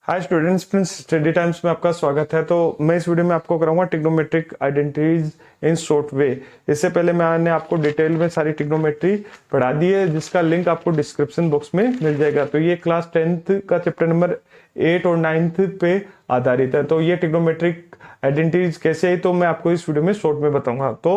Hi students, Prince study times में आपका स्वागत है। तो मैं इस वीडियो में आपको कराऊंगा trigonometric identities in short way. इससे पहले मैंने आपको डिटेल में सारी ट्रिग्नोमेट्री पढ़ा दी है, जिसका लिंक आपको डिस्क्रिप्शन बॉक्स में मिल जाएगा। तो ये क्लास 10th का चैप्टर नंबर 8 और 9th पे आधारित है। तो ये ट्रिग्नोमेट्रिक आइडेंटिटीज कैसे है तो मैं आपको इस वीडियो में शॉर्ट में बताऊंगा। तो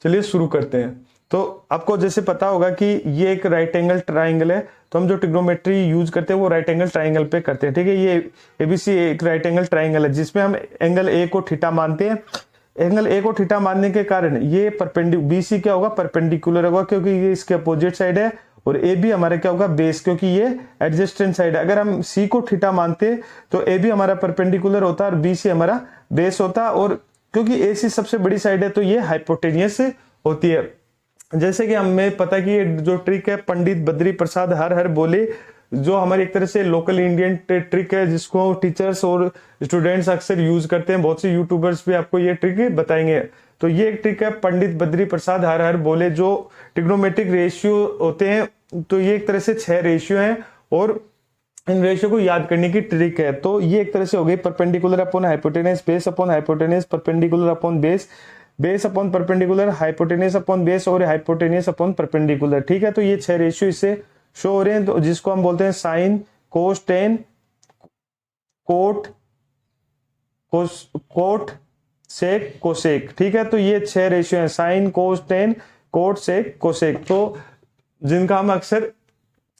चलिए शुरू करते हैं। तो आपको जैसे पता होगा कि ये एक राइट एंगल ट्राइंगल है, तो हम जो ट्रिग्नोमेट्री यूज करते हैं वो राइट एंगल ट्राइंगल पे करते हैं। ठीक है, ये एबीसी एक राइट एंगल ट्राइंगल है जिसमें हम एंगल ए को थीटा मानते हैं। एंगल ए को थीटा मानने के कारण ये बीसी क्या होगा, परपेंडिकुलर होगा, क्योंकि ये इसके अपोजिट साइड है। और ए बी हमारा क्या होगा, बेस, क्योंकि ये एडजेस्टेंट साइड है। अगर हम सी को थीटा मानते तो ए बी हमारा परपेंडिकुलर होता और बी सी हमारा बेस होता। और क्योंकि ए सी सबसे बड़ी साइड है तो ये हाइपोटेनियस होती है। जैसे कि हमें पता है कि ये जो ट्रिक है पंडित बद्री प्रसाद हर हर बोले, जो हमारी एक तरह से लोकल इंडियन ट्रिक है जिसको टीचर्स और स्टूडेंट्स अक्सर यूज करते हैं। बहुत से यूट्यूबर्स भी आपको ये ट्रिक बताएंगे। तो ये एक ट्रिक है पंडित बद्री प्रसाद हर हर बोले, जो ट्रिग्नोमेट्रिक रेशियो होते हैं। तो ये एक तरह से 6 रेशियो हैं और इन रेशियो को याद करने की ट्रिक है। तो ये एक तरह से हो गई perpendicular upon hypotenuse, base upon hypotenuse, perpendicular upon base, base upon perpendicular, hypotenuse upon base और हाइपोटेनस अपॉन परपेंडिकुलर। ठीक है, तो ये 6 रेशियो इससे शो हो रहे हैं, तो जिसको हम बोलते हैं sign, cos, tan, coat, coat, sec, cosec. ठीक है, तो ये 6 रेशियो हैं, sign, cos, tan, cot, sec, cosec, तो जिनका हम अक्सर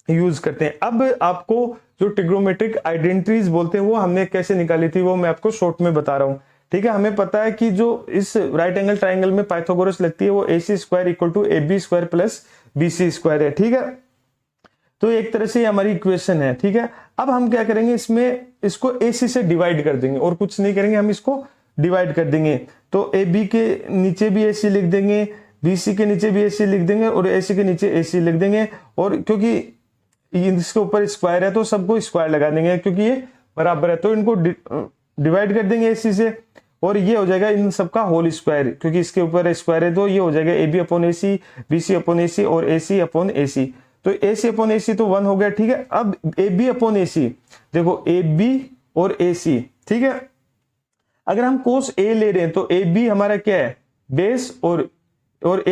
यूज करते हैं। अब आपको जो ट्रिग्नोमेट्रिक आइडेंटिटीज बोलते हैं वो हमने कैसे निकाली थी वो मैं आपको शॉर्ट में बता रहा हूं। ठीक है, हमें पता है कि जो इस राइट एंगल ट्राइंगल में पाइथागोरस लगती है वो AC square equal to AB square plus BC square है। ठीक है, तो एक तरह से हमारी इक्वेशन है। ठीक है, अब हम क्या करेंगे, इसमें इसको AC से डिवाइड कर देंगे और कुछ नहीं करेंगे, हम इसको डिवाइड कर देंगे। तो AB के नीचे भी AC लिख देंगे, BC के नीचे भी AC लिख देंगे और AC के नीचे AC लिख देंगे। और क्योंकि इसके ऊपर स्क्वायर है तो सबको स्क्वायर लगा देंगे, क्योंकि ये बराबर है। तो इनको डिवाइड कर देंगे AC से और ये हो जाएगा इन सबका होल स्क्वायर, क्योंकि इसके ऊपर स्क्वायर है तो ये हो जाएगा AB upon AC, BC upon AC और AC अपॉन AC। तो AC अपॉन AC तो 1 हो गया। ठीक है, अब AB अपॉन AC, देखो AB और AC। ठीक है, अगर हम कोस A ले रहे हैं तो AB हमारा क्या है, बेस, और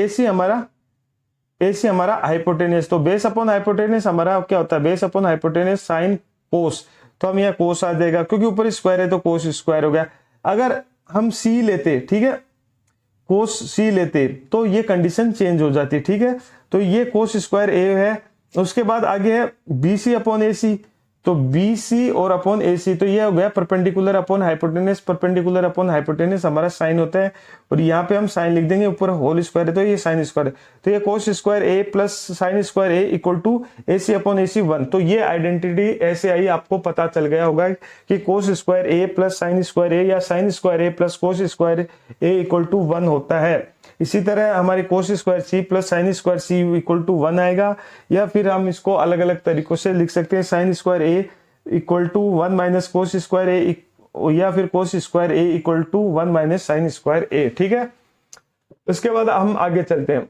AC हमारा हाइपोटेनस। तो बेस अपॉन हाइपोटेनस हमारा क्या होता है, base upon hypotenuse sine cos. तो हम यहाँ कोस आ जाएगा, क्योंकि ऊपर स्क्वायर है तो कोस स्क्वायर हो गया। अगर हम C लेते, ठीक है, कोस C लेते तो ये कंडीशन चेंज हो जाती। ठीक है, तो ये कोस स्क्वायर A है। उसके बाद आगे है BC अपॉन AC, तो BC और अपॉन AC, तो ये हो गया perpendicular upon hypotenuse, perpendicular upon hypotenuse हमारा साइन होता है। और यहाँ पे हम साइन लिख देंगे, ऊपर होल स्क्वायर है तो ये साइन स्क्वायर है। तो ये cos square A plus sine square A equal to AC upon AC 1। तो ये आइडेंटिटी ऐसे आई, आपको पता चल गया होगा कि cos square A plus sine square A या sine square A plus cos square A equal to 1 होता है। इसी तरह हमारे cos square C plus sine square C equal to 1 आएगा। या फिर हम इसको अलग अलग तरीकों से लिख सकते हैं, sine square A equal to 1 minus cos square A, या फिर cos square A equal to 1 minus sine square A। ठीक है, उसके बाद हम आगे चलते हैं।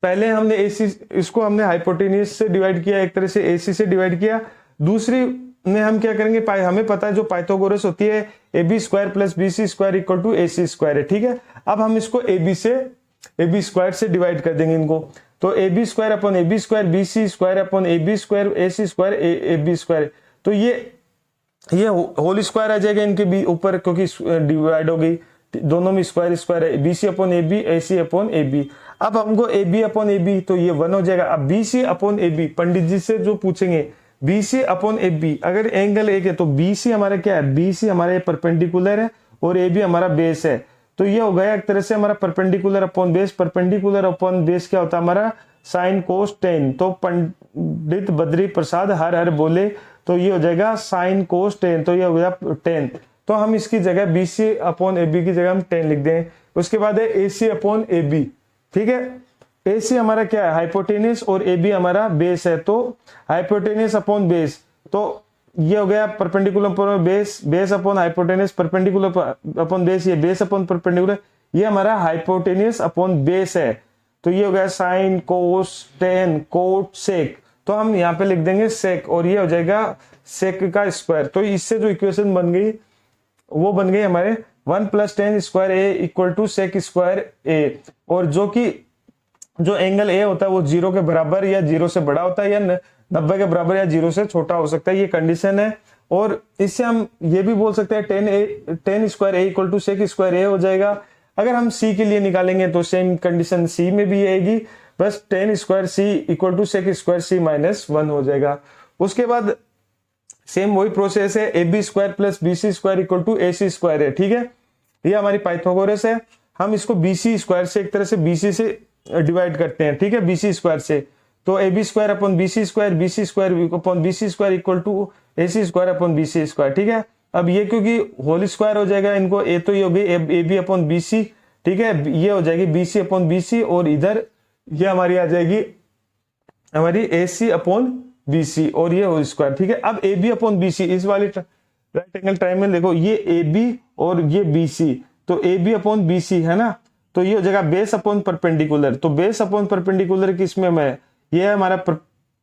पहले हमने AC, इसको हमने हाइपोटेनियस से डिवाइड किया, एक तरह से AC से डिवाइड किया। दूसरी में हम क्या करेंगे, हमें पता है जो पाइथागोरस होती है AB square plus BC square equal to AC square है। ठीक है, अब हम इसको AB स्क्वायर से डिवाइड कर देंगे इनको। तो AB square upon AB square, BC square upon AB square, AC square AB square. तो ये होल स्क्वायर आ जाएगा इनके भी ऊपर, क्योंकि डिवाइड हो गई, दोनों में स्क्वायर स्क्वायर है। BC upon AB, AC upon AB। अब हमको AB अपॉन AB, तो ये 1 हो जाएगा। अब BC अपॉन AB, पंडित जी से जो पूछेंगे BC अपॉन AB, अगर एंगल एक है तो BC हमारा क्या है, BC हमारे परपेंडिकुलर है और AB हमारा बेस है। तो ये हो गया एक तरह से हमारा perpendicular upon base. Perpendicular upon base क्या होता है हमारा, साइन कोस टेन। तो पंडित बद्री प्रसाद हर हर बोले, तो ये हो जाएगा साइन कोस टेन, तो ये हो गया 10। तो हम इसकी जगह BC अपॉन AB की जगह हम 10 लिख दें। उसके बाद है AC अपॉन AB। ठीक है, AC हमारा क्या है, हाइपोटेनस, और AB हमारा बेस है। तो हाइपोटेनस अपॉन बेस, तो ये हो गया perpendicular upon base, base upon hypotenuse, perpendicular upon base, ये बेस अपॉन परपेंडिकुलर, ये हमारा हाइपोटेनस अपॉन बेस है। तो ये हो गया sine cos tan cot sec. तो हम यहाँ पे लिख देंगे सेक और ये हो जाएगा सेक का स्क्वायर। तो इससे जो इक्वेशन बन गई वो बन गई हमारे 1 + tan square A equal to sec square A, और जो एंगल ए होता है वो 0 के बराबर या 0 से बड़ा होता है या 90 के बराबर या 0 से छोटा हो सकता है, ये कंडीशन है। और इससे हम ये भी बोल सकते हैं tan square A equal to sec square A हो जाएगा। अगर हम सी के लिए निकालेंगे तो सेम कंडीशन सी में भी आएगी, बस tan square C equal to sec square C -1 हो जाएगा। उसके बाद सेम वही प्रोसेस है, A B square plus B C square equal to A C square है, ठीक है। ये हमारी पाइथागोरस है। हम इसको बी सी स्क्वायर से एक तरह से बी सी से डिवाइड करते हैं, ठीक है, बी सी स्क्वायर से। तो A B square upon B C square upon B C square equal to A C square upon B C square, ठीक है। अब ये क्योंकि होल स्क्वायर हो जाएगा, इनको ए तो ये हो गई A B upon B C, ठीक है, ये हो जाएगी B C upon B C, और इधर ये हमारी आ जाएगी हमारी ए सी अपॉन बी सी और ये होल स्क्वायर, ठीक है। अब A B upon B C, इस वाली राइट एंगल ट्रायंगल देखो, ये ए बी और ये बी सी, तो A B upon B C है ना, तो ये हो जाएगा बेस अपॉन परपेंडिकुलर। तो बेस अपॉन परपेंडिकुलर किसमें में, ये है हमारा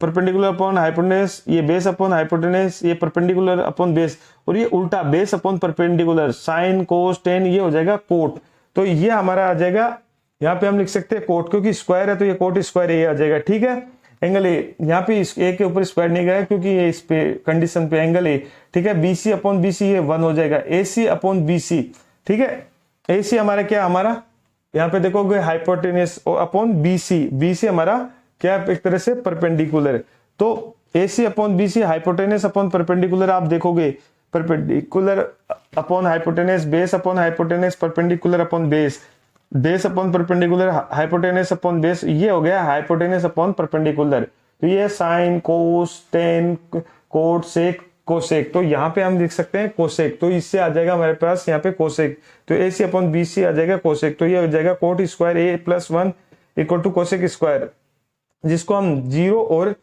परपेंडिकुलर अपॉन हाइपोटेनस, ये बेस अपॉन हाइपोटेनस, ये परपेंडिकुलर अपॉन बेस, और ये उल्टा base upon perpendicular, sine cos tan, ये हो जाएगा कोट। तो ये हमारा आ जाएगा, यहाँ पे हम लिख सकते हैं कोट, क्योंकि स्क्वायर है तो ये कोट स्क्वायर ये आ जाएगा, ठीक है। एंगल ए, यहाँ पे इस ए के ऊपर स्क्वायर नहीं गया क्योंकि ये इस पे कंडीशन पे एंगल ए, ठीक है। B C upon B C ये 1 हो जाएगा, ए सी अपॉन बी सी, ठीक है। ए सी हमारा क्या, हमारा यहाँ पे देखोगे हाइपोटेनस अपॉन बी सी हमारा क्या, एक तरह से परपेंडिकुलर। तो A C upon B C, hypotenuse upon perpendicular, आप देखोगे perpendicular upon hypotenuse, base upon hypotenuse, perpendicular upon base, base upon perpendicular, hypotenuse upon base, ये हो गया हाइपोटेनस अपॉन परपेंडिकुलर। तो ये sine cos tan cot sec cosec, तो यहाँ पे हम लिख सकते हैं कोसेक, तो इससे आ जाएगा हमारे पास यहाँ पे कोसेक, तो ए सी अपॉन बी सी आ जाएगा कोसेक। तो ये हो जाएगा cot square A + 1 equal to cosec square, जिसको हम 0 और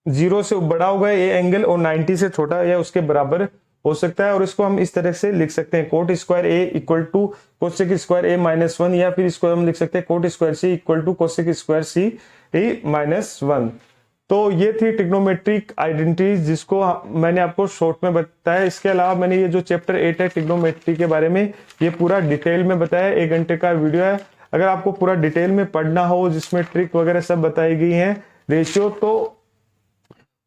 0 से बड़ा होगा ये एंगल और 90 से छोटा या उसके बराबर हो सकता है, और इसको हम इस तरह से लिख सकते हैं cot square A equal to cosec square A -1, या फिर इसको हम लिख सकते हैं cot square C equal to cosec square C A -1। तो ये थी ट्रिग्नोमेट्रिक आइडेंटिटीज, जिसको मैंने आपको शॉर्ट में बताया। इसके अलावा मैंने ये जो चैप्टर 8 है ट्रिग्नोमेट्री के बारे में, ये पूरा डिटेल में बताया, 1 घंटे का वीडियो है। अगर आपको पूरा डिटेल में पढ़ना हो, जिसमें ट्रिक वगैरह सब बताई गई हैं, रेशियो, तो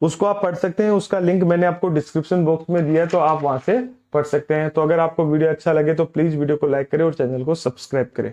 उसको आप पढ़ सकते हैं। उसका लिंक मैंने आपको डिस्क्रिप्शन बॉक्स में दिया है, तो आप वहां से पढ़ सकते हैं। तो अगर आपको वीडियो अच्छा लगे तो प्लीज वीडियो को लाइक करें और चैनल को सब्सक्राइब करें।